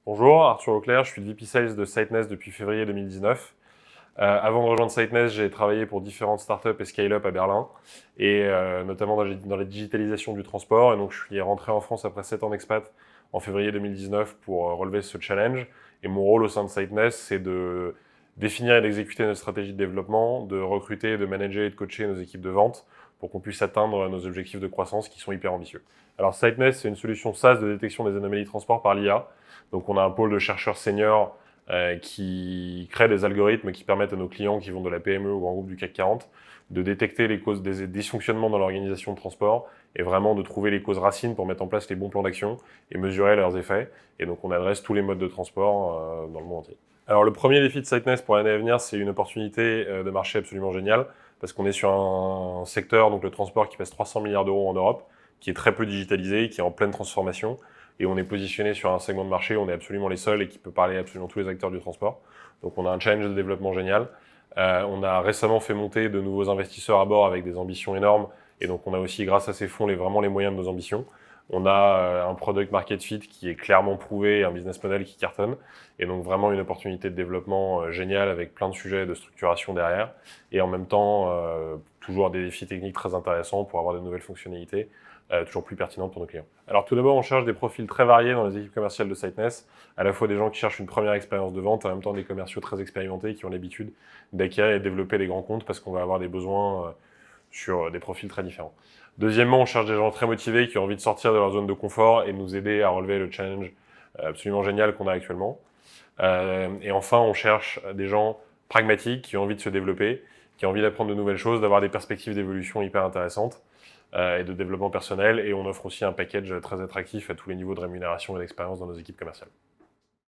Bonjour, Arthur Leclerc, je suis le VP Sales de Siteness depuis février 2019. Avant de rejoindre Siteness, j'ai travaillé pour différentes startups et scale-up à Berlin, et notamment dans la digitalisation du transport. Et donc, je suis rentré en France après 7 ans d'expat en février 2019 pour relever ce challenge. Et mon rôle au sein de Siteness, c'est de définir et d'exécuter notre stratégie de développement, de recruter, de manager et de coacher nos équipes de vente pour qu'on puisse atteindre nos objectifs de croissance qui sont hyper ambitieux. Alors, Siteness, c'est une solution SaaS de détection des anomalies de transport par l'IA. Donc, on a un pôle de chercheurs seniors qui créent des algorithmes qui permettent à nos clients qui vont de la PME au grand groupe du CAC 40 de détecter les causes des dysfonctionnements dans l'organisation de transport et vraiment de trouver les causes racines pour mettre en place les bons plans d'action et mesurer leurs effets. Et donc, on adresse tous les modes de transport dans le monde entier. Alors, le premier défi de Siteness pour l'année à venir, c'est une opportunité de marché absolument géniale parce qu'on est sur un secteur, donc le transport, qui pèse 300 milliards d'euros en Europe, qui est très peu digitalisé, qui est en pleine transformation. Et on est positionné sur un segment de marché où on est absolument les seuls et qui peut parler à absolument tous les acteurs du transport. Donc on a un challenge de développement génial. On a récemment fait monter de nouveaux investisseurs à bord avec des ambitions énormes. Et donc on a aussi, grâce à ces fonds, vraiment les moyens de nos ambitions. On a un product market fit qui est clairement prouvé, un business model qui cartonne. Et donc vraiment une opportunité de développement géniale avec plein de sujets de structuration derrière. Et en même temps, toujours des défis techniques très intéressants pour avoir de nouvelles fonctionnalités. Toujours plus pertinentes pour nos clients. Alors tout d'abord, on cherche des profils très variés dans les équipes commerciales de Siteness, à la fois des gens qui cherchent une première expérience de vente, en même temps des commerciaux très expérimentés qui ont l'habitude d'acquérir et de développer des grands comptes parce qu'on va avoir des besoins sur des profils très différents. Deuxièmement, on cherche des gens très motivés qui ont envie de sortir de leur zone de confort et de nous aider à relever le challenge absolument génial qu'on a actuellement. Et enfin, on cherche des gens pragmatiques qui ont envie de se développer, qui ont envie d'apprendre de nouvelles choses, d'avoir des perspectives d'évolution hyper intéressantes et de développement personnel. Et on offre aussi un package très attractif à tous les niveaux de rémunération et d'expérience dans nos équipes commerciales.